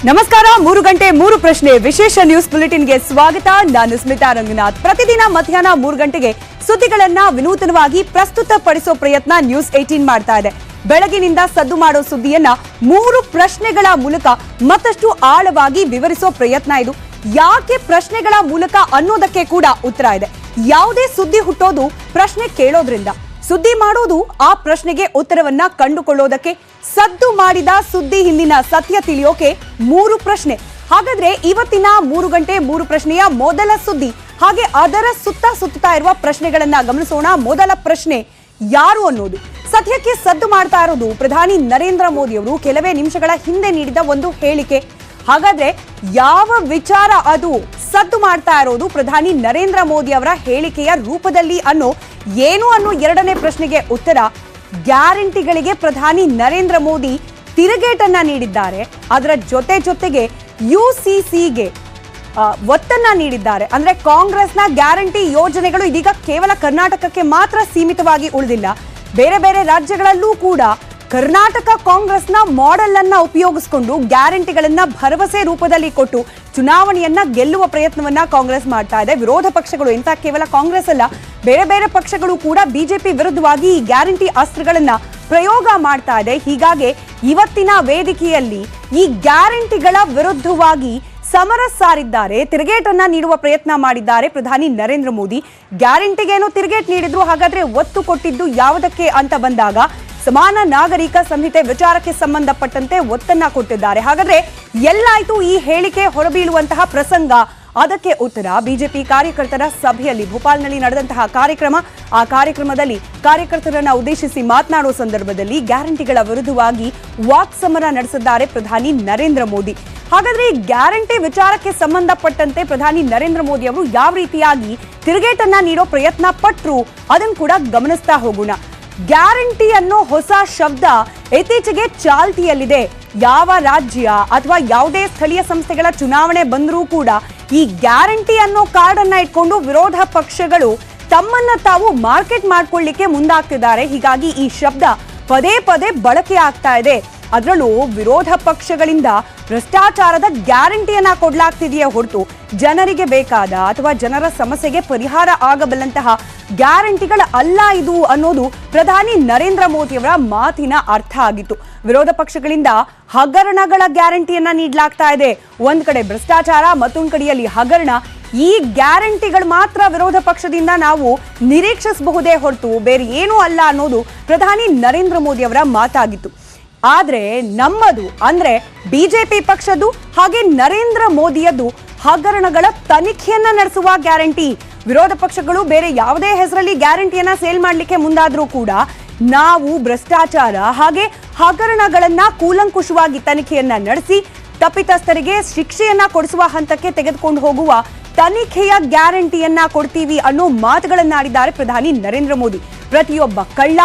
ನಮಸ್ಕಾರ 3 ಗಂಟೆ 3 ಪ್ರಶ್ನೆ ವಿಶೇಷ ನ್ಯೂಸ್ ಬುಲೆಟಿನ್ಗೆ ಸ್ವಾಗತ. ನಾನು ಸ್ಮಿತಾ ರಂಗನಾಥ್. ಪ್ರತಿದಿನ ಮಧ್ಯಾಹ್ನ 3 ಗಂಟೆಗೆ ಸುದ್ದಿಗಳನ್ನ ವಿನೂತನವಾಗಿ ಪ್ರಸ್ತುತಪಡಿಸೋ ಪ್ರಯತ್ನ ನ್ಯೂಸ್ 18 ಮಾಡ್ತಾ ಇದೆ. ಬೆಳಗಿನಿಂದ ಸದ್ದು ಮಾಡೋ ಸುದ್ದಿಯನ್ನ 3 ಪ್ರಶ್ನೆಗಳ ಮೂಲಕ ಮತ್ತಷ್ಟು ಆಳವಾಗಿ ವಿವರಿಸೋ ಪ್ರಯತ್ನ ಇದು. ಯಾಕೆ ಪ್ರಶ್ನೆಗಳ ಮೂಲಕ ಅನ್ನೋದಕ್ಕೆ ಕೂಡ ಉತ್ತರ ಇದೆ. ಯಾವುದೇ ಸುದ್ದಿ ಹುಟ್ಟೋದು ಪ್ರಶ್ನೆ ಕೇಳೋದ್ರಿಂದ, ಸುದ್ದಿ ಮಾಡೋದು ಆ ಪ್ರಶ್ನೆಗೆ ಉತ್ತರವನ್ನ ಕಂಡುಕೊಳ್ಳೋದಕ್ಕೆ. ಸದ್ದು ಮಾಡಿದ ಸುದ್ದಿ ಹಿಂದಿನ ಸತ್ಯ ತಿಳಿಯೋಕೆ 3 ಪ್ರಶ್ನೆ. ಹಾಗಾದ್ರೆ ಇವತ್ತಿನ 3 ಗಂಟೆ 3 ಪ್ರಶ್ನೆಯ ಮೊದಲ ಸುದ್ದಿ ಹಾಗೆ ಅದರ ಸುತ್ತಾ ಇರುವ ಪ್ರಶ್ನೆಗಳನ್ನ ಗಮನಿಸೋಣ. ಮೊದಲ ಪ್ರಶ್ನೆ ಯಾರು ಅನ್ನೋದು. ಸದ್ಯಕ್ಕೆ ಸದ್ದು ಮಾಡ್ತಾ ಇರೋದು ಪ್ರಧಾನಿ ನರೇಂದ್ರ ಮೋದಿ ಅವರು ಕೆಲವೇ ನಿಮಿಷಗಳ ಹಿಂದೆ ನೀಡಿದ ಒಂದು ಹೇಳಿಕೆ. ಹಾಗಾದ್ರೆ ಯಾವ ವಿಚಾರ ಅದು ಸದ್ದು ಮಾಡ್ತಾ ಇರೋದು ಪ್ರಧಾನಿ ನರೇಂದ್ರ ಮೋದಿ ಅವರ ಹೇಳಿಕೆಯ ರೂಪದಲ್ಲಿ ಏನು ಅನ್ನೋ ಎರಡನೇ ಪ್ರಶ್ನೆಗೆ ಉತ್ತರ. ಗ್ಯಾರಂಟಿಗಳಿಗೆ ಪ್ರಧಾನಿ ನರೇಂದ್ರ ಮೋದಿ ತಿರುಗೇಟನ್ನ ನೀಡಿದ್ದಾರೆ. ಅದರ ಜೊತೆಗೆ ಯುಸಿಸಿಗೆ ಒತ್ತನ್ನ ನೀಡಿದ್ದಾರೆ. ಅಂದ್ರೆ ಕಾಂಗ್ರೆಸ್ನ ಗ್ಯಾರಂಟಿ ಯೋಜನೆಗಳು ಇದೀಗ ಕೇವಲ ಕರ್ನಾಟಕಕ್ಕೆ ಮಾತ್ರ ಸೀಮಿತವಾಗಿ ಉಳಿದಿಲ್ಲ. ಬೇರೆ ಬೇರೆ ರಾಜ್ಯಗಳಲ್ಲೂ ಕೂಡ ಕರ್ನಾಟಕ ಕಾಂಗ್ರೆಸ್ನ ಮಾಡೆಲ್ ಅನ್ನ ಉಪಯೋಗಿಸಿಕೊಂಡು ಗ್ಯಾರಂಟಿಗಳನ್ನ ಭರವಸೆ ರೂಪದಲ್ಲಿ ಕೊಟ್ಟು ಚುನಾವಣೆಯನ್ನ ಗೆಲ್ಲುವ ಪ್ರಯತ್ನವನ್ನ ಕಾಂಗ್ರೆಸ್ ಮಾಡ್ತಾ ಇದೆ. ವಿರೋಧ ಪಕ್ಷಗಳು, ಇಂಥ ಕೇವಲ ಕಾಂಗ್ರೆಸ್ ಅಲ್ಲ, ಬೇರೆ ಬೇರೆ ಪಕ್ಷಗಳು ಕೂಡ ಬಿಜೆಪಿ ವಿರುದ್ಧವಾಗಿ ಈ ಗ್ಯಾರಂಟಿ ಅಸ್ತ್ರಗಳನ್ನ ಪ್ರಯೋಗ ಮಾಡ್ತಾ ಇದೆ. ಹೀಗಾಗಿ ಇವತ್ತಿನ ವೇದಿಕೆಯಲ್ಲಿ ಈ ಗ್ಯಾರಂಟಿಗಳ ವಿರುದ್ಧವಾಗಿ ಸಮರ ಸಾರಿದ್ದಾರೆ, ತಿರುಗೇಟನ್ನ ನೀಡುವ ಪ್ರಯತ್ನ ಮಾಡಿದ್ದಾರೆ ಪ್ರಧಾನಿ ನರೇಂದ್ರ ಮೋದಿ. ಗ್ಯಾರಂಟಿಗೇನೋ ತಿರುಗೇಟ್ ನೀಡಿದ್ರು, ಹಾಗಾದ್ರೆ ಒತ್ತು ಕೊಟ್ಟಿದ್ದು ಯಾವುದಕ್ಕೆ ಅಂತ ಬಂದಾಗ ಸಮಾನ ನಾಗರಿಕ ಸಂಹಿತೆ ವಿಚಾರಕ್ಕೆ ಸಂಬಂಧಪಟ್ಟಂತೆ ಒತ್ತನ್ನ ಕೊಟ್ಟಿದ್ದಾರೆ. ಹಾಗಾದ್ರೆ ಎಲ್ಲಾಯ್ತು ಈ ಹೇಳಿಕೆ ಹೊರಬೀಳುವಂತಹ ಪ್ರಸಂಗ? ಅದಕ್ಕೆ ಉತ್ತರ ಬಿಜೆಪಿ ಕಾರ್ಯಕರ್ತರ ಸಭೆಯಲ್ಲಿ ಭೋಪಾಲ್ನಲ್ಲಿ ನಡೆದಂತಹ ಕಾರ್ಯಕ್ರಮ. ಆ ಕಾರ್ಯಕ್ರಮದಲ್ಲಿ ಕಾರ್ಯಕರ್ತರನ್ನ ಉದ್ದೇಶಿಸಿ ಮಾತನಾಡುವ ಸಂದರ್ಭದಲ್ಲಿ ಗ್ಯಾರಂಟಿಗಳ ವಿರುದ್ಧವಾಗಿ ವಾಕ್ಸಮರ ನಡೆಸಿದ್ದಾರೆ ಪ್ರಧಾನಿ ನರೇಂದ್ರ ಮೋದಿ. ಹಾಗಾದ್ರೆ ಈ ಗ್ಯಾರಂಟಿ ವಿಚಾರಕ್ಕೆ ಸಂಬಂಧಪಟ್ಟಂತೆ ಪ್ರಧಾನಿ ನರೇಂದ್ರ ಮೋದಿ ಅವರು ಯಾವ ರೀತಿಯಾಗಿ ತಿರುಗೇಟನ್ನ ನೀಡೋ ಪ್ರಯತ್ನ ಪಟ್ರು ಅದನ್ನು ಕೂಡ ಗಮನಿಸ್ತಾ ಹೋಗೋಣ. ಗ್ಯಾರಂಟಿ ಅನ್ನೋ ಹೊಸ ಶಬ್ದ ಇತ್ತೀಚೆಗೆ ಚಾಲ್ತಿಯಲ್ಲಿದೆ. ಯಾವ ರಾಜ್ಯ ಅಥವಾ ಯಾವುದೇ ಸ್ಥಳೀಯ ಸಂಸ್ಥೆಗಳ ಚುನಾವಣೆ ಬಂದರೂ ಕೂಡ ಈ ಗ್ಯಾರಂಟಿ ಅನ್ನೋ ಕಾರ್ಡ್ ಅನ್ನ ಇಟ್ಕೊಂಡು ವಿರೋಧ ಪಕ್ಷಗಳು ತಮ್ಮನ್ನ ತಾವು ಮಾರ್ಕೆಟ್ ಮಾಡ್ಕೊಳ್ಳಿಕ್ಕೆ ಮುಂದಾಗ್ತಿದ್ದಾರೆ. ಹೀಗಾಗಿ ಈ ಶಬ್ದ ಪದೇ ಪದೇ ಬಳಕೆ ಆಗ್ತಾ ಇದೆ. ಅದರಲ್ಲೂ ವಿರೋಧ ಪಕ್ಷಗಳಿಂದ ಭ್ರಷ್ಟಾಚಾರದ ಗ್ಯಾರಂಟಿಯನ್ನ ಕೊಡ್ಲಾಗ್ತಿದೆಯೇ ಹೊರತು ಜನರಿಗೆ ಬೇಕಾದ ಅಥವಾ ಜನರ ಸಮಸ್ಯೆಗೆ ಪರಿಹಾರ ಆಗಬಲ್ಲಂತಹ ಗ್ಯಾರಂಟಿಗಳ ಅಲ್ಲ ಇದು ಅನ್ನೋದು ಪ್ರಧಾನಿ ನರೇಂದ್ರ ಮೋದಿ ಅವರ ಮಾತಿನ ಅರ್ಥ ಆಗಿತ್ತು. ವಿರೋಧ ಪಕ್ಷಗಳಿಂದ ಹಗರಣಗಳ ಗ್ಯಾರಂಟಿಯನ್ನ ನೀಡಲಾಗ್ತಾ ಇದೆ. ಒಂದ್ ಕಡೆ ಭ್ರಷ್ಟಾಚಾರ, ಮತ್ತೊಂದು ಕಡೆಯಲ್ಲಿ ಹಗರಣ. ಈ ಗ್ಯಾರಂಟಿಗಳು ಮಾತ್ರ ವಿರೋಧ ಪಕ್ಷದಿಂದ ನಾವು ನಿರೀಕ್ಷಿಸಬಹುದೇ ಹೊರತು ಬೇರೆ ಏನೂ ಅಲ್ಲ ಅನ್ನೋದು ಪ್ರಧಾನಿ ನರೇಂದ್ರ ಮೋದಿ ಅವರ ಮಾತಾಗಿತ್ತು. ಆದ್ರೆ ನಮ್ಮದು ಅಂದ್ರೆ ಬಿಜೆಪಿ ಪಕ್ಷದ್ದು ಹಾಗೆ ನರೇಂದ್ರ ಮೋದಿಯದ್ದು ಹಗರಣಗಳ ತನಿಖೆಯನ್ನ ನಡೆಸುವ ಗ್ಯಾರಂಟಿ. ವಿರೋಧ ಪಕ್ಷಗಳು ಬೇರೆ ಯಾವುದೇ ಹೆಸರಲ್ಲಿ ಗ್ಯಾರಂಟಿಯನ್ನ ಸೇಲ್ ಮಾಡ್ಲಿಕ್ಕೆ ಮುಂದಾದ್ರೂ ಕೂಡ ನಾವು ಭ್ರಷ್ಟಾಚಾರ ಹಾಗೆ ಹಗರಣಗಳನ್ನ ಕೂಲಂಕುಷವಾಗಿ ತನಿಖೆಯನ್ನ ನಡೆಸಿ ತಪ್ಪಿತಸ್ಥರಿಗೆ ಶಿಕ್ಷೆಯನ್ನ ಕೊಡಿಸುವ ಹಂತಕ್ಕೆ ತೆಗೆದುಕೊಂಡು ಹೋಗುವ ತನಿಖೆಯ ಗ್ಯಾರಂಟಿಯನ್ನ ಕೊಡ್ತೀವಿ ಅನ್ನೋ ಮಾತುಗಳನ್ನಾಡಿದ್ದಾರೆ ಪ್ರಧಾನಿ ನರೇಂದ್ರ ಮೋದಿ. ಪ್ರತಿಯೊಬ್ಬ ಕಳ್ಳ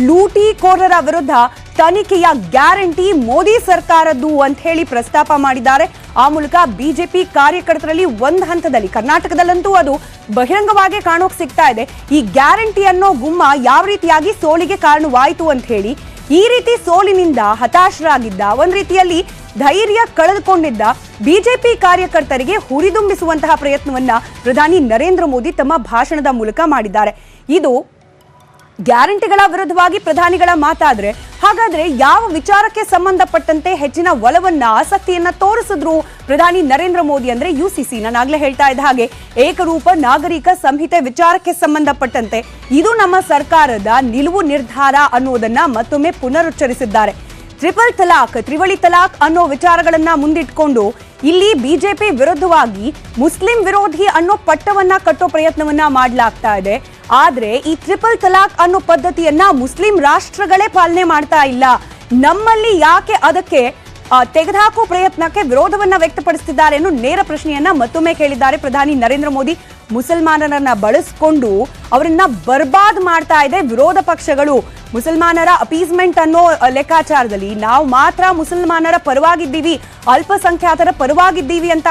ಲೂಟಿಕೋರರ ವಿರುದ್ಧ ತನಿಖೆಯ ಗ್ಯಾರಂಟಿ ಮೋದಿ ಸರ್ಕಾರದ್ದು ಅಂತ ಹೇಳಿ ಪ್ರಸ್ತಾಪ ಮಾಡಿದ್ದಾರೆ. ಆ ಮೂಲಕ ಬಿಜೆಪಿ ಕಾರ್ಯಕರ್ತರಲ್ಲಿ ಒಂದು ಹಂತದಲ್ಲಿ, ಕರ್ನಾಟಕದಲ್ಲಂತೂ ಅದು ಬಹಿರಂಗವಾಗಿ ಕಾಣೋಕ್ ಸಿಗ್ತಾ ಇದೆ, ಈ ಗ್ಯಾರಂಟಿ ಅನ್ನೋ ಗುಮ್ಮ ಯಾವ ರೀತಿಯಾಗಿ ಸೋಲಿಗೆ ಕಾರಣವಾಯಿತು ಅಂತ ಹೇಳಿ. ಈ ರೀತಿ ಸೋಲಿನಿಂದ ಹತಾಶರಾಗಿದ್ದ, ಒಂದ್ ರೀತಿಯಲ್ಲಿ ಧೈರ್ಯ ಕಳೆದುಕೊಂಡಿದ್ದ ಬಿಜೆಪಿ ಕಾರ್ಯಕರ್ತರಿಗೆ ಹುರಿದುಂಬಿಸುವಂತಹ ಪ್ರಯತ್ನವನ್ನ ಪ್ರಧಾನಿ ನರೇಂದ್ರ ಮೋದಿ ತಮ್ಮ ಭಾಷಣದ ಮೂಲಕ ಮಾಡಿದ್ದಾರೆ. ಇದು ಗ್ಯಾರಂಟಿಗಳ ವಿರುದ್ಧವಾಗಿ ಪ್ರಧಾನಿಗಳ ಮಾತಾದ್ರೆ ಹಾಗಾದ್ರೆ ಯಾವ ವಿಚಾರಕ್ಕೆ ಸಂಬಂಧಪಟ್ಟಂತೆ ಹೆಚ್ಚಿನ ಒಲವನ್ನ ಆಸಕ್ತಿಯನ್ನ ತೋರಿಸಿದ್ರು ಪ್ರಧಾನಿ ನರೇಂದ್ರ ಮೋದಿ ಅಂದ್ರೆ ಯುಸಿಸಿ. ನಾನಾಗ್ಲೇ ಹೇಳ್ತಾ ಇದ್ದ ಹಾಗೆ ಏಕರೂಪ ನಾಗರಿಕ ಸಂಹಿತೆ ವಿಚಾರಕ್ಕೆ ಸಂಬಂಧಪಟ್ಟಂತೆ ಇದು ನಮ್ಮ ಸರ್ಕಾರದ ನಿಲುವು ನಿರ್ಧಾರ ಅನ್ನೋದನ್ನ ಮತ್ತೊಮ್ಮೆ ಪುನರುಚ್ಚರಿಸಿದ್ದಾರೆ. ಟ್ರಿಪಲ್ ತಲಾಕ್, ತ್ರಿವಳಿ ತಲಾಕ್ ಅನ್ನೋ ವಿಚಾರಗಳನ್ನ ಮುಂದಿಟ್ಕೊಂಡು ಇಲ್ಲಿ ಬಿಜೆಪಿ ವಿರುದ್ಧವಾಗಿ ಮುಸ್ಲಿಂ ವಿರೋಧಿ ಅನ್ನೋ ಪಟ್ಟವನ್ನ ಕಟ್ಟೋ ಪ್ರಯತ್ನವನ್ನ ಮಾಡಲಾಗ್ತಾ ಇದೆ. ಆದ್ರೆ ಈ ಟ್ರಿಪಲ್ ತಲಾಕ್ ಅನ್ನೋ ಪದ್ಧತಿಯನ್ನ ಮುಸ್ಲಿಂ ರಾಷ್ಟ್ರಗಳೇ ಪಾಲನೆ ಮಾಡ್ತಾ ಇಲ್ಲ. ನಮ್ಮಲ್ಲಿ ಯಾಕೆ ಅದಕ್ಕೆ ತೆಗೆದುಹಾಕೋ ಪ್ರಯತ್ನಕ್ಕೆ ವಿರೋಧವನ್ನ ವ್ಯಕ್ತಪಡಿಸುತ್ತಿದ್ದಾರೆ ಅನ್ನೋ ನೇರ ಪ್ರಶ್ನೆಯನ್ನ ಮತ್ತೊಮ್ಮೆ ಕೇಳಿದ್ದಾರೆ ಪ್ರಧಾನಿ ನರೇಂದ್ರ ಮೋದಿ. ಮುಸಲ್ಮಾನರನ್ನ ಬಳಸಿಕೊಂಡು ಅವರನ್ನ ಬರ್ಬಾದ್ ಮಾಡ್ತಾ ಇದೆ ವಿರೋಧ ಪಕ್ಷಗಳು. ಮುಸಲ್ಮಾನರ ಅಪೀಸ್ಮೆಂಟ್ ಅನ್ನೋ ಲೆಕ್ಕಾಚಾರದಲ್ಲಿ ನಾವು ಮಾತ್ರ ಮುಸಲ್ಮಾನರ ಪರವಾಗಿದ್ದೀವಿ, ಅಲ್ಪಸಂಖ್ಯಾತರ ಪರವಾಗಿದ್ದೀವಿ ಅಂತ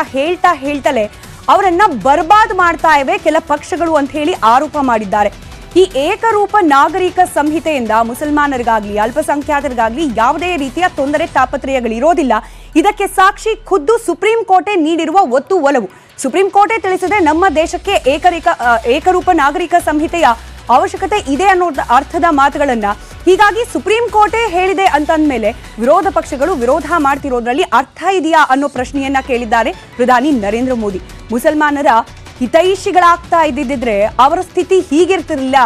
ಹೇಳ್ತಲೇ ಅವರನ್ನ ಬರ್ಬಾದ್ ಮಾಡ್ತಾ ಇವೆ ಕೆಲ ಪಕ್ಷಗಳು ಅಂತ ಹೇಳಿ ಆರೋಪ ಮಾಡಿದ್ದಾರೆ. ಈ ಏಕರೂಪ ನಾಗರಿಕ ಸಂಹಿತೆಯಿಂದ ಮುಸಲ್ಮಾನರಿಗಾಗ್ಲಿ ಅಲ್ಪಸಂಖ್ಯಾತರಿಗಾಗ್ಲಿ ಯಾವುದೇ ರೀತಿಯ ತೊಂದರೆ ತಾಪತ್ರಯಗಳಿರೋದಿಲ್ಲ. ಇದಕ್ಕೆ ಸಾಕ್ಷಿ ಖುದ್ದು ಸುಪ್ರೀಂ ಕೋರ್ಟೇ ನೀಡಿರುವ ಒತ್ತು ಒಲವು. ಸುಪ್ರೀಂ ಕೋರ್ಟೇ ತಿಳಿಸಿದೆ ನಮ್ಮ ದೇಶಕ್ಕೆ ಏಕರೂಪ ನಾಗರಿಕ ಸಂಹಿತೆಯ ಅವಶ್ಯಕತೆ ಇದೆ ಅನ್ನೋ ಅರ್ಥದ ಮಾತುಗಳನ್ನ. ಹೀಗಾಗಿ ಸುಪ್ರೀಂ ಕೋರ್ಟೇ ಹೇಳಿದೆ ಅಂತಂದ್ಮೇಲೆ ವಿರೋಧ ಪಕ್ಷಗಳು ವಿರೋಧ ಮಾಡ್ತಿರೋದ್ರಲ್ಲಿ ಅರ್ಥ ಇದೆಯಾ ಅನ್ನೋ ಪ್ರಶ್ನೆಯನ್ನ ಕೇಳಿದ್ದಾರೆ ಪ್ರಧಾನಿ ನರೇಂದ್ರ ಮೋದಿ. ಮುಸಲ್ಮಾನರ ಹಿತೈಷಿಗಳಾಗ್ತಾ ಇದ್ದಿದ್ರೆ ಅವರ ಸ್ಥಿತಿ ಹೀಗಿರ್ತಿರ್ಲಿಲ್ಲ.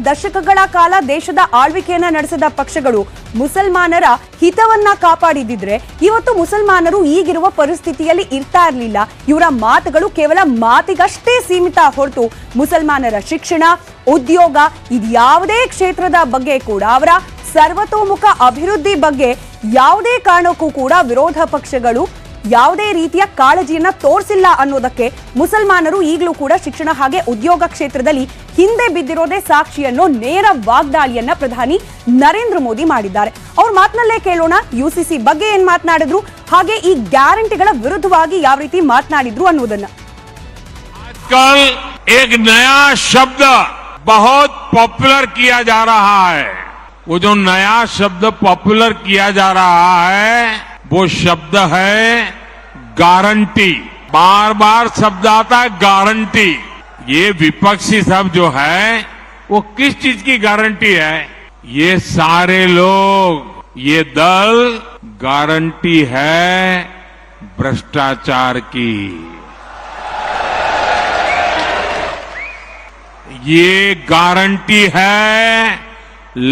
ದಶಕಗಳ ಕಾಲ ದೇಶದ ಆಳ್ವಿಕೆಯನ್ನ ನಡೆಸಿದ ಪಕ್ಷಗಳು ಮುಸಲ್ಮಾನರ ಹಿತವನ್ನ ಕಾಪಾಡಿದಿದ್ರೆ ಇವತ್ತು ಮುಸಲ್ಮಾನರು ಈಗಿರುವ ಪರಿಸ್ಥಿತಿಯಲ್ಲಿ ಇರ್ತಾ ಇರಲಿಲ್ಲ. ಇವರ ಮಾತುಗಳು ಕೇವಲ ಮಾತಿಗಷ್ಟೇ ಸೀಮಿತ ಹೊರತು ಮುಸಲ್ಮಾನರ ಶಿಕ್ಷಣ, ಉದ್ಯೋಗ ಇದ್ಯಾವುದೇ ಕ್ಷೇತ್ರದ ಬಗ್ಗೆ ಕೂಡ ಅವರ ಸರ್ವತೋಮುಖ ಅಭಿವೃದ್ಧಿ ಬಗ್ಗೆ ಯಾವುದೇ ಕಾರಣಕ್ಕೂ ಕೂಡ ವಿರೋಧ ಪಕ್ಷಗಳು ಯಾವುದೇ ರೀತಿಯ ಕಾಳಜಿಯನ್ನ ತೋರಿಸಿಲ್ಲ ಅನ್ನೋದಕ್ಕೆ ಮುಸಲ್ಮಾನರು ಈಗಲೂ ಕೂಡ ಶಿಕ್ಷಣ ಹಾಗೆ ಉದ್ಯೋಗ ಕ್ಷೇತ್ರದಲ್ಲಿ ಹಿಂದೆ ಬಿದ್ದಿರೋದೇ ಸಾಕ್ಷಿ ಅನ್ನೋ ನೇರ ವಾಗ್ದಾಳಿಯನ್ನ ಪ್ರಧಾನಿ ನರೇಂದ್ರ ಮೋದಿ ಮಾಡಿದ್ದಾರೆ. ಅವ್ರ ಮಾತನಲ್ಲೇ ಕೇಳೋಣ ಯುಸಿಸಿ ಬಗ್ಗೆ ಏನ್ ಮಾತನಾಡಿದ್ರು, ಹಾಗೆ ಈ ಗ್ಯಾರಂಟಿಗಳ ವಿರುದ್ಧವಾಗಿ ಯಾವ ರೀತಿ ಮಾತನಾಡಿದ್ರು ಅನ್ನೋದನ್ನ. आजकल एक नया शब्द बहुत पॉपुलर किया जा रहा है. वो जो नया शब्द पॉपुलर किया जा रहा है वो शब्द है गारंटी. बार बार शब्द आता है गारंटी. ये विपक्षी सब जो है वो किस चीज की गारंटी है? ये सारे लोग, ये दल गारंटी है भ्रष्टाचार की. ये गारंटी है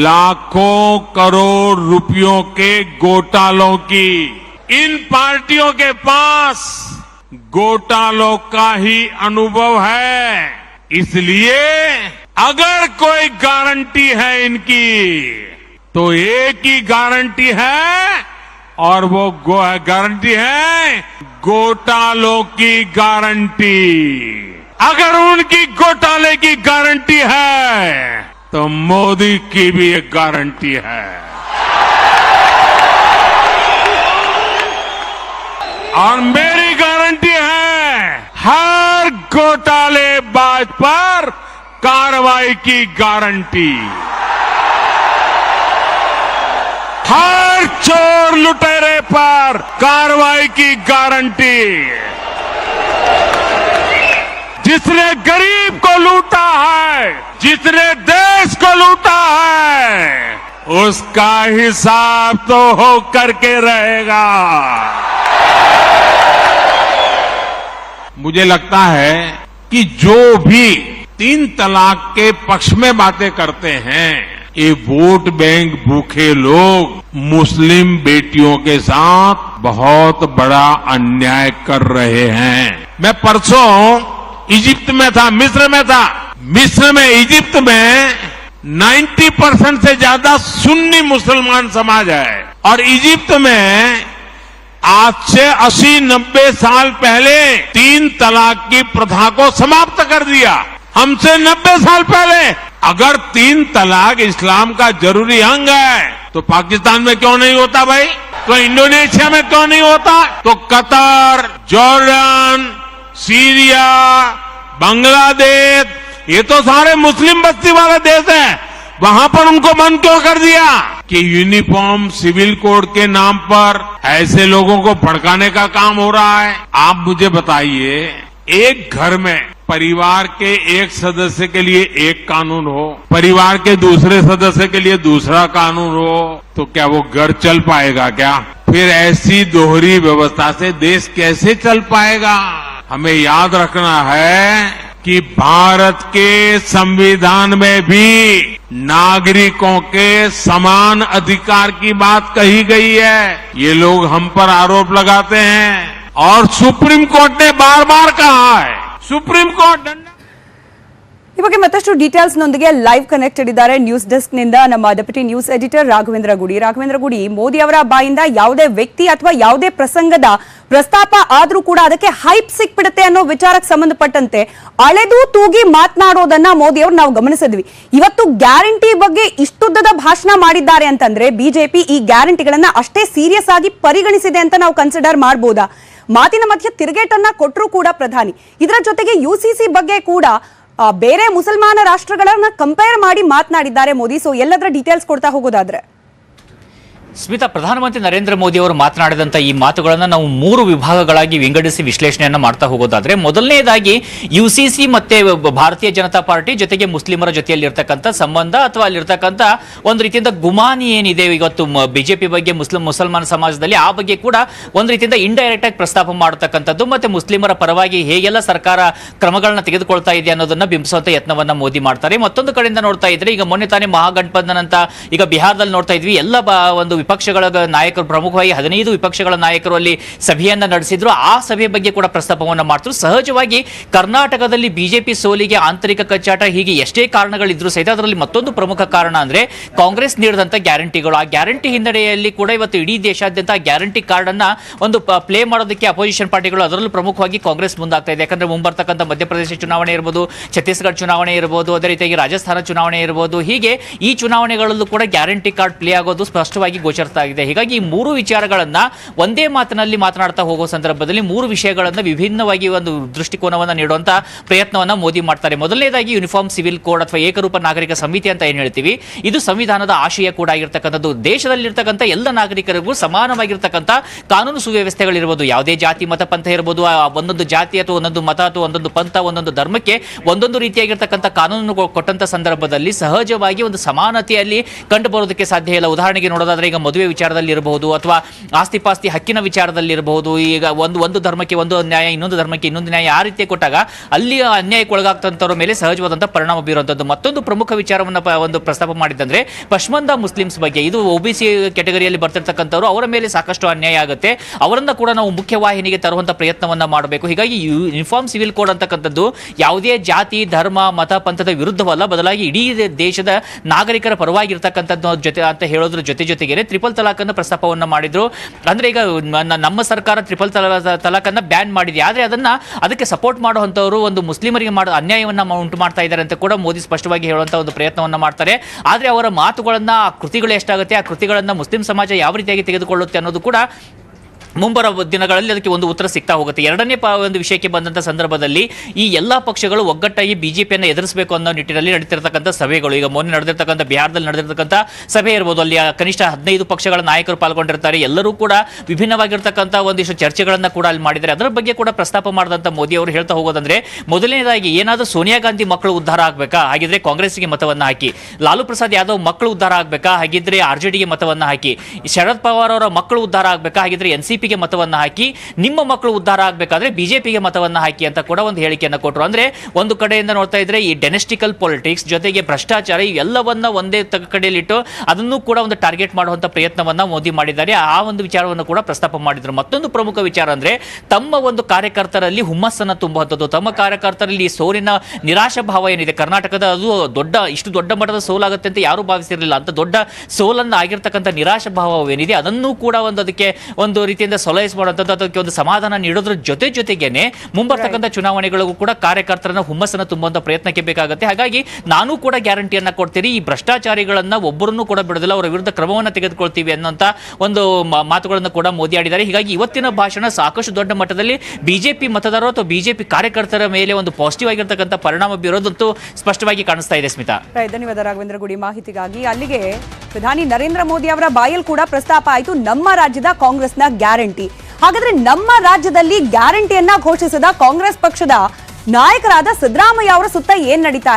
लाखों करोड़ रुपयों के घोटालों की. इन पार्टियों के पास घोटालों का ही अनुभव है. इसलिए अगर कोई गारंटी है इनकी तो एक ही गारंटी है और वो गारंटी है घोटालों की गारंटी. अगर उनकी घोटाले की गारंटी है तो मोदी की भी एक गारंटी है. और मेरी गारंटी है हर घोटालेबाज पर कार्रवाई की गारंटी. हर चोर लुटेरे पर कार्रवाई की गारंटी. जिसने गरीब को लूटा है, जिसने देश को लूटा है, उसका हिसाब तो हो करके रहेगा. मुझे लगता है कि जो भी 3 तलाक के पक्ष में बातें करते हैं ये वोट बैंक भूखे लोग मुस्लिम बेटियों के साथ बहुत बड़ा अन्याय कर रहे हैं. मैं परसों इजिप्ट में था, मिस्र में था. मिस्र में, इजिप्ट में 90% से ज्यादा सुन्नी मुसलमान समाज है. और इजिप्ट में आज से 80-90 साल पहले 3 तलाक की प्रथा को समाप्त कर दिया. हमसे 90 साल पहले. अगर 3 तलाक इस्लाम का जरूरी अंग है तो पाकिस्तान में क्यों नहीं होता भाई? तो इंडोनेशिया में क्यों नहीं होता? तो कतर, जॉर्डन, सीरिया, बांग्लादेश, ये तो सारे मुस्लिम बस्ती वाले देश हैं. वहां पर उनको बंद क्यों कर दिया? कि यूनिफॉर्म सिविल कोड के नाम पर ऐसे लोगों को भड़काने का काम हो रहा है. आप मुझे बताइए, एक घर में परिवार के एक सदस्य के लिए एक कानून हो, परिवार के दूसरे सदस्य के लिए दूसरा कानून हो, तो क्या वो घर चल पाएगा क्या? फिर ऐसी दोहरी व्यवस्था से देश कैसे चल पाएगा? हमें याद रखना है कि भारत के संविधान में भी नागरिकों के समान अधिकार की बात कही गई है. ये लोग हम पर आरोप लगाते हैं और सुप्रीम कोर्ट ने बार बार कहा है. सुप्रीम कोर्ट ಈ ಬಗ್ಗೆ ಮತ್ತಷ್ಟು ಡೀಟೇಲ್ಸ್ ನೊಂದಿಗೆ ಲೈವ್ ಕನೆಕ್ಟೆಡ್ ಇದ್ದಾರೆ ನ್ಯೂಸ್ ಡೆಸ್ಕ್ ನಿಂದ ನಮ್ಮ ಡೆಪ್ಯೂಟಿ ನ್ಯೂಸ್ ಎಡಿಟರ್ ರಾಘವೇಂದ್ರ ಗುಡಿ. ಮೋದಿ ಅವರ ಬಾಯಿಂದ ಯಾವುದೇ ವ್ಯಕ್ತಿ ಅಥವಾ ಯಾವುದೇ ಪ್ರಸಂಗದ ಪ್ರಸ್ತಾಪ ಆದ್ರೂ ಕೂಡ ಅದಕ್ಕೆ ಹೈಪ್ ಸಿಕ್ಬಿಡುತ್ತೆ ಅನ್ನೋ ವಿಚಾರಕ್ಕೆ ಸಂಬಂಧಪಟ್ಟಂತೆ ಅಳೆದು ತೂಗಿ ಮಾತನಾಡೋದನ್ನ ಮೋದಿ ಅವರು ನಾವು ಗಮನಿಸಿದ್ವಿ. ಇವತ್ತು ಗ್ಯಾರಂಟಿ ಬಗ್ಗೆ ಇಷ್ಟುದ್ದದ ಭಾಷಣ ಮಾಡಿದ್ದಾರೆ ಅಂತಂದ್ರೆ ಬಿಜೆಪಿ ಈ ಗ್ಯಾರಂಟಿಗಳನ್ನ ಅಷ್ಟೇ ಸೀರಿಯಸ್ ಆಗಿ ಪರಿಗಣಿಸಿದೆ ಅಂತ ನಾವು ಕನ್ಸಿಡರ್ ಮಾಡಬಹುದಾ? ಮಾತಿನ ಮಧ್ಯೆ ತಿರುಗೇಟನ್ನ ಕೊಟ್ಟರು ಕೂಡ ಪ್ರಧಾನಿ. ಇದರ ಜೊತೆಗೆ ಯುಸಿಸಿ ಬಗ್ಗೆ ಕೂಡ ಬೇರೆ ಮುಸಲ್ಮಾನ ರಾಷ್ಟ್ರಗಳನ್ನ ಕಂಪೇರ್ ಮಾಡಿ ಮಾತನಾಡಿದ್ದಾರೆ ಮೋದಿ. ಸೊ ಎಲ್ಲದರ ಡೀಟೇಲ್ಸ್ ಕೊಡ್ತಾ ಹೋಗೋದಾದ್ರೆ ಸ್ಮಿತಾ, ಪ್ರಧಾನಮಂತ್ರಿ ನರೇಂದ್ರ ಮೋದಿ ಅವರು ಮಾತನಾಡಿದಂತ ಈ ಮಾತುಗಳನ್ನು ನಾವು 3 ವಿಭಾಗಗಳಾಗಿ ವಿಂಗಡಿಸಿ ವಿಶ್ಲೇಷಣೆಯನ್ನ ಮಾಡ್ತಾ ಹೋಗೋದಾದ್ರೆ, ಮೊದಲನೇದಾಗಿ ಯುಸಿಸಿ ಮತ್ತೆ ಭಾರತೀಯ ಜನತಾ ಪಾರ್ಟಿ ಜೊತೆಗೆ ಮುಸ್ಲಿಮರ ಜೊತೆಯಲ್ಲಿರ್ತಕ್ಕಂಥ ಸಂಬಂಧ ಅಥವಾ ಅಲ್ಲಿರ್ತಕ್ಕಂಥ ಒಂದು ರೀತಿಯಿಂದ ಗುಮಾನಿ ಏನಿದೆ ಇವತ್ತು ಬಿಜೆಪಿ ಬಗ್ಗೆ ಮುಸಲ್ಮಾನ ಸಮಾಜದಲ್ಲಿ, ಆ ಬಗ್ಗೆ ಕೂಡ ಒಂದು ರೀತಿಯಿಂದ ಇಂಡೈರೆಕ್ಟ್ ಆಗಿ ಪ್ರಸ್ತಾಪ ಮಾಡತಕ್ಕಂಥದ್ದು ಮತ್ತೆ ಮುಸ್ಲಿಮರ ಪರವಾಗಿ ಹೇಗೆಲ್ಲ ಸರ್ಕಾರ ಕ್ರಮಗಳನ್ನ ತೆಗೆದುಕೊಳ್ತಾ ಇದೆ ಅನ್ನೋದನ್ನ ಬಿಂಬಿಸುವಂತ ಯತ್ನವನ್ನ ಮೋದಿ ಮಾಡ್ತಾರೆ. ಮತ್ತೊಂದು ಕಡೆಯಿಂದ ನೋಡ್ತಾ ಇದ್ರೆ, ಈಗ ಮೊನ್ನೆ ತಾನೇ ಮಹಾಗಠಬಂಧನ್ ಅಂತ ಈಗ ಬಿಹಾರದಲ್ಲಿ ನೋಡ್ತಾ ಇದ್ವಿ, ಎಲ್ಲ ಒಂದು ವಿಪಕ್ಷಗಳ ನಾಯಕರು, ಪ್ರಮುಖವಾಗಿ 15 ವಿಪಕ್ಷಗಳ ನಾಯಕರು ಅಲ್ಲಿ ಸಭೆಯನ್ನ ನಡೆಸಿದ್ರು. ಆ ಸಭೆಯ ಬಗ್ಗೆ ಕೂಡ ಪ್ರಸ್ತಾಪವನ್ನ ಮಾಡ್ತಾರೆ. ಸಹಜವಾಗಿ ಕರ್ನಾಟಕದಲ್ಲಿ ಬಿಜೆಪಿ ಸೋಲಿಗೆ ಆಂತರಿಕ ಕಚ್ಚಾಟ ಹೀಗೆ ಎಷ್ಟೇ ಕಾರಣಗಳಿದ್ರು ಸಹಿತ ಅದರಲ್ಲಿ ಮತ್ತೊಂದು ಪ್ರಮುಖ ಕಾರಣ ಅಂದ್ರೆ ಕಾಂಗ್ರೆಸ್ ನೀಡಿದಂತ ಗ್ಯಾರಂಟಿಗಳು. ಆ ಗ್ಯಾರಂಟಿ ಹಿನ್ನಡೆಯಲ್ಲಿ ಕೂಡ ಇವತ್ತು ಇಡೀ ದೇಶಾದ್ಯಂತ ಗ್ಯಾರಂಟಿ ಕಾರ್ಡ್ ಅನ್ನ ಒಂದು ಪ್ಲೇ ಮಾಡೋದಕ್ಕೆ ಅಪೋಸಿಷನ್ ಪಾರ್ಟಿಗಳು, ಅದರಲ್ಲೂ ಪ್ರಮುಖವಾಗಿ ಕಾಂಗ್ರೆಸ್ ಮುಂದಾಗ್ತಾ ಇದೆ. ಯಾಕಂದ್ರೆ ಮುಂಬರ್ತಕ್ಕಂಥ ಮಧ್ಯಪ್ರದೇಶ ಚುನಾವಣೆ ಇರಬಹುದು, ಛತ್ತೀಸ್ಗಢ ಚುನಾವಣೆ ಇರಬಹುದು, ಅದೇ ರೀತಿಯಾಗಿ ರಾಜಸ್ಥಾನ ಚುನಾವಣೆ ಇರಬಹುದು, ಹೀಗೆ ಈ ಚುನಾವಣೆಗಳಲ್ಲೂ ಕೂಡ ಗ್ಯಾರಂಟಿ ಕಾರ್ಡ್ ಪ್ಲೇ ಆಗೋದು ಸ್ಪಷ್ಟವಾಗಿ ಗೋಚರಿಸ್ತಾ ಇದೆ. ಹೀಗಾಗಿ ಈ 3 ವಿಚಾರಗಳನ್ನ ಒಂದೇ ಮಾತಿನಲ್ಲಿ ಮಾತನಾಡ್ತಾ ಹೋಗೋ ಸಂದರ್ಭದಲ್ಲಿ 3 ವಿಷಯಗಳನ್ನ ವಿಭಿನ್ನವಾಗಿ ಒಂದು ದೃಷ್ಟಿಕೋನವನ್ನ ನೀಡುವಂತ ಪ್ರಯತ್ನವನ್ನ ಮೋದಿ ಮಾಡ್ತಾರೆ. ಮೊದಲನೇದಾಗಿ ಯೂನಿಫಾರ್ಮ್ ಸಿವಿಲ್ ಕೋಡ್ ಅಥವಾ ಏಕರೂಪ ನಾಗರಿಕ ಸಮಿತಿ ಅಂತ ಏನ್ ಹೇಳ್ತೀವಿ, ಇದು ಸಂವಿಧಾನದ ಆಶಯ ಕೂಡ ಆಗಿರ್ತಕ್ಕಂಥದ್ದು. ದೇಶದಲ್ಲಿರ್ತಕ್ಕಂಥ ಎಲ್ಲ ನಾಗರಿಕರಿಗೂ ಸಮಾನವಾಗಿರ್ತಕ್ಕಂಥ ಕಾನೂನು ಸುವ್ಯವಸ್ಥೆಗಳಿರ್ಬೋದು, ಯಾವುದೇ ಜಾತಿ ಮತ ಪಂಥ ಇರಬಹುದು, ಒಂದೊಂದು ಜಾತಿ ಅಥವಾ ಒಂದೊಂದು ಮತ ಅಥವಾ ಒಂದೊಂದು ಪಂಥ ಒಂದೊಂದು ಧರ್ಮಕ್ಕೆ ಒಂದೊಂದು ರೀತಿಯಾಗಿರ್ತಕ್ಕಂಥ ಕಾನೂನು ಕೊಟ್ಟಂತ ಸಂದರ್ಭದಲ್ಲಿ ಸಹಜವಾಗಿ ಒಂದು ಸಮಾನತೆಯಲ್ಲಿ ಕಂಡು ಬರೋದಕ್ಕೆ ಸಾಧ್ಯ ಇಲ್ಲ. ಉದಾಹರಣೆಗೆ ನೋಡೋದಾದ್ರೆ, ಈಗ ಮದುವೆ ವಿಚಾರದಲ್ಲಿ ಇರಬಹುದು ಅಥವಾ ಆಸ್ತಿ ಪಾಸ್ತಿ ಹಕ್ಕಿನ ವಿಚಾರದಲ್ಲಿ ಇರಬಹುದು, ಈಗ ಒಂದು ಧರ್ಮಕ್ಕೆ ಒಂದು ನ್ಯಾಯ, ಇನ್ನೊಂದು ಧರ್ಮಕ್ಕೆ ಇನ್ನೊಂದು ನ್ಯಾಯ, ಆ ರೀತಿ ಕೊಟ್ಟಾಗ ಅಲ್ಲಿ ಅನ್ಯಾಯಕ್ಕೆ ಒಳಗಾಗ್ತಂಥವ್ರ ಮೇಲೆ ಸಹಜವಾದಂತಹ ಪರಿಣಾಮ ಬೀರುವಂತದ್ದು. ಮತ್ತೊಂದು ಪ್ರಮುಖ ವಿಚಾರವನ್ನ ಒಂದು ಪ್ರಸ್ತಾಪ ಮಾಡಿದಂದ್ರೆ ಪಶ್ಮಂದ ಮುಸ್ಲಿಮ್ಸ್ ಬಗ್ಗೆ. ಇದು ಒಬಿಸಿ ಕೆಟಗರಿಯಲ್ಲಿ ಬರ್ತಿರ್ತಕ್ಕಂಥವ್ರು, ಅವರ ಮೇಲೆ ಸಾಕಷ್ಟು ಅನ್ಯಾಯ ಆಗುತ್ತೆ, ಅವರನ್ನ ಕೂಡ ನಾವು ಮುಖ್ಯವಾಹಿನಿಗೆ ತರುವಂತ ಪ್ರಯತ್ನವನ್ನ ಮಾಡಬೇಕು. ಹೀಗಾಗಿ ಯೂನಿಫಾರ್ಮ್ ಸಿವಿಲ್ ಕೋಡ್ ಅಂತಕ್ಕಂಥದ್ದು ಯಾವುದೇ ಜಾತಿ ಧರ್ಮ ಮತ ಪಂಥದ ವಿರುದ್ಧವಲ್ಲ, ಬದಲಾಗಿ ಇಡೀ ದೇಶದ ನಾಗರಿಕರ ಪರವಾಗಿರ್ತಕ್ಕಂಥದ್ದು ಜೊತೆ ಅಂತ ಹೇಳೋದ್ರ ಜೊತೆಗೆ ಟ್ರಿಪಲ್ ತಲಾಕ್ ಅನ್ನು ಪ್ರಸ್ತಾಪವನ್ನ ಮಾಡಿದ್ರು. ಅಂದ್ರೆ ಈಗ ನಮ್ಮ ಸರ್ಕಾರ ಟ್ರಿಪಲ್ ತಲಾಕ್ ಅನ್ನ ಬ್ಯಾನ್ ಮಾಡಿದೆ, ಆದ್ರೆ ಅದಕ್ಕೆ ಸಪೋರ್ಟ್ ಮಾಡುವಂತವರು ಒಂದು ಮುಸ್ಲಿಮರಿಗೆ ಮಾಡೋ ಅನ್ಯಾಯವನ್ನ ಉಂಟು ಮಾಡ್ತಾ ಇದ್ದಾರೆ ಅಂತ ಕೂಡ ಮೋದಿ ಸ್ಪಷ್ಟವಾಗಿ ಹೇಳುವಂತ ಒಂದು ಪ್ರಯತ್ನವನ್ನ ಮಾಡ್ತಾರೆ. ಆದ್ರೆ ಅವರ ಮಾತುಗಳನ್ನ, ಆ ಕೃತಿಗಳು ಎಷ್ಟಾಗುತ್ತೆ, ಆ ಕೃತಿಗಳನ್ನ ಮುಸ್ಲಿಂ ಸಮಾಜ ಯಾವ ರೀತಿಯಾಗಿ ತೆಗೆದುಕೊಳ್ಳುತ್ತೆ ಅನ್ನೋದು ಕೂಡ ಮುಂಬರುವ ದಿನಗಳಲ್ಲಿ ಅದಕ್ಕೆ ಒಂದು ಉತ್ತರ ಸಿಗ್ತಾ ಹೋಗುತ್ತೆ. ಎರಡನೇ ಒಂದು ವಿಷಯಕ್ಕೆ ಬಂದಂತ ಸಂದರ್ಭದಲ್ಲಿ ಈ ಎಲ್ಲಾ ಪಕ್ಷಗಳು ಒಗ್ಗಟ್ಟಾಗಿ ಬಿಜೆಪಿಯನ್ನು ಎದುರಿಸಬೇಕು ಅನ್ನೋ ನಿಟ್ಟಿನಲ್ಲಿ ನಡೀತಿರ್ತಕ್ಕಂಥ ಸಭೆಗಳು, ಈಗ ಮೊನ್ನೆ ನಡೆದಿರ್ತಕ್ಕಂಥ ಬಿಹಾರದಲ್ಲಿ ನಡೆದಿರ್ತಕ್ಕಂಥ ಸಭೆ ಇರ್ಬೋದು, ಅಲ್ಲಿ ಕನಿಷ್ಠ 15 ಪಕ್ಷಗಳ ನಾಯಕರು ಪಾಲ್ಗೊಂಡಿರ್ತಾರೆ. ಎಲ್ಲರೂ ಕೂಡ ವಿಭಿನ್ನವಾಗಿರ್ತಕ್ಕಂಥ ಒಂದಿಷ್ಟು ಚರ್ಚೆಗಳನ್ನ ಕೂಡ ಅಲ್ಲಿ ಮಾಡಿದ್ದಾರೆ. ಅದರ ಬಗ್ಗೆ ಕೂಡ ಪ್ರಸ್ತಾಪ ಮಾಡಿದಂತ ಮೋದಿ ಅವರು ಹೇಳ್ತಾ ಹೋಗೋದಂದ್ರೆ, ಮೊದಲನೇದಾಗಿ ಏನಾದರೂ ಸೋನಿಯಾ ಗಾಂಧಿ ಮಕ್ಕಳು ಉದ್ಧಾರ ಆಗ್ಬೇಕಾ, ಹಾಗಿದ್ರೆ ಕಾಂಗ್ರೆಸ್ಗೆ ಮತವನ್ನ ಹಾಕಿ. ಲಾಲು ಪ್ರಸಾದ್ ಯಾದವ್ ಮಕ್ಕಳು ಉದ್ಧಾರ ಆಗ್ಬೇಕಾ, ಹಾಗಿದ್ರೆ ಆರ್ಜೆಡಿಗೆ ಮತವನ್ನ ಹಾಕಿ. ಶರದ್ ಪವಾರ್ ಅವರ ಮಕ್ಕಳು ಉದ್ಧಾರ ಆಗ್ಬೇಕಾ, ಹಾಗಿದ್ರೆ NCP ಗೆ ಮತವನ್ನ ಹಾಕಿ. ನಿಮ್ಮ ಮಕ್ಕಳು ಉದ್ಧಾರ ಆಗಬೇಕಾದ್ರೆ ಬಿಜೆಪಿಗೆ ಮತವನ್ನ ಹಾಕಿ ಅಂತ ಕೂಡ ಒಂದು ಹೇಳಿಕೆಯನ್ನು ಕೊಟ್ಟರು. ಅಂದ್ರೆ ಒಂದು ಕಡೆಯಿಂದ ನೋಡ್ತಾ ಇದ್ರೆ ಈ ಡೆನೆಸ್ಟಿಕಲ್ ಪಾಲಿಟಿಕ್ಸ್ ಜೊತೆಗೆ ಭ್ರಷ್ಟಾಚಾರ ಇವೆಲ್ಲವನ್ನ ಒಂದೇ ಕಡೆಯಲ್ಲಿಟ್ಟು ಅದನ್ನು ಕೂಡ ಒಂದು ಟಾರ್ಗೆಟ್ ಮಾಡುವಂತ ಪ್ರಯತ್ನವನ್ನ ಮೋದಿ ಮಾಡಿದ್ದಾರೆ. ಆ ಒಂದು ವಿಚಾರವನ್ನು ಕೂಡ ಪ್ರಸ್ತಾಪ ಮಾಡಿದ್ರು. ಮತ್ತೊಂದು ಪ್ರಮುಖ ವಿಚಾರ ಅಂದ್ರೆ ತಮ್ಮ ಒಂದು ಕಾರ್ಯಕರ್ತರಲ್ಲಿ ಹುಮ್ಮಸ್ಸನ್ನು ತುಂಬುವಂಥದ್ದು, ತಮ್ಮ ಕಾರ್ಯಕರ್ತರಲ್ಲಿ ಸೋಲಿನ ನಿರಾಶಾ ಭಾವ ಏನಿದೆ ಕರ್ನಾಟಕದ, ಅದು ಇಷ್ಟು ದೊಡ್ಡ ಮಟ್ಟದ ಸೋಲಾಗುತ್ತೆ ಅಂತ ಯಾರು ಭಾವಿಸಿರಲಿಲ್ಲ. ಅಂತ ದೊಡ್ಡ ಸೋಲನ್ನ ಆಗಿರ್ತಕ್ಕಂಥ ನಿರಾಶಾ ಭಾವವೇನಿದೆ ಅದನ್ನು ಕೂಡ ಅದಕ್ಕೆ ಒಂದು ರೀತಿಯಿಂದ ಸೊಲೈಸ್ ಮಾಡುವಂಥದ್ದು, ಅದಕ್ಕೆ ಒಂದು ಸಮಾಧಾನ ನೀಡೋದ್ರ ಜೊತೆಗೇನೆ ಮುಂಬರ್ತಕ್ಕಂಥ ಚುನಾವಣೆಗಳಿಗೂ ಕೂಡ ಕಾರ್ಯಕರ್ತರನ್ನ ಹುಮ್ಮಸ್ಸನ್ನು ತುಂಬುವಂತ ಪ್ರಯತ್ನಕ್ಕೆ ಬೇಕಾಗುತ್ತೆ. ಹಾಗಾಗಿ ನಾನು ಕೂಡ ಗ್ಯಾರಂಟಿಯನ್ನ ಕೊಡ್ತೀನಿ, ಈ ಭ್ರಷ್ಟಾಚಾರಿಗಳನ್ನ ಒಬ್ಬರನ್ನು ಕೂಡ ಬಿಡೋದಿಲ್ಲ, ಅವರ ವಿರುದ್ಧ ಕ್ರಮವನ್ನು ತೆಗೆದುಕೊಳ್ತೀವಿ ಅನ್ನೋಂತ ಒಂದು ಮಾತುಗಳನ್ನು ಕೂಡ ಮೋದಿ ಆಡಿದ್ದಾರೆ. ಹೀಗಾಗಿ ಇವತ್ತಿನ ಭಾಷಣ ಸಾಕಷ್ಟು ದೊಡ್ಡ ಮಟ್ಟದಲ್ಲಿ ಬಿಜೆಪಿ ಮತದಾರರು ಅಥವಾ ಬಿಜೆಪಿ ಕಾರ್ಯಕರ್ತರ ಮೇಲೆ ಒಂದು ಪಾಸಿಟಿವ್ ಆಗಿರ್ತಕ್ಕಂಥ ಪರಿಣಾಮ ಬೀರೋದಂತೂ ಸ್ಪಷ್ಟವಾಗಿ ಕಾಣಿಸ್ತಾ ಇದೆ. ಸ್ಮಿತಾ, ಧನ್ಯವಾದ ರಾಘವೇಂದ್ರ ಗುಡಿ ಮಾಹಿತಿಗಾಗಿ. ಅಲ್ಲಿಗೆ ಪ್ರಧಾನಿ ನರೇಂದ್ರ ಮೋದಿ ಅವರ ಬಾಯಲ್ಲಿ ಕೂಡ ಪ್ರಸ್ತಾಪ ಆಯಿತು ನಮ್ಮ ರಾಜ್ಯದ ಕಾಂಗ್ರೆಸ್ನ ಗ್ಯಾರಂಟಿ. ಹಾಗಾದ್ರೆ ನಮ್ಮ ರಾಜ್ಯದಲ್ಲಿ ಗ್ಯಾರಂಟಿಯನ್ನ ಘೋಷಿಸಿದ ಕಾಂಗ್ರೆಸ್ ಪಕ್ಷದ ನಾಯಕರಾದ ಸಿದ್ದರಾಮಯ್ಯ ಅವರ ಸುತ್ತ ಏನ್ ನಡೀತಾ ಇದೆ?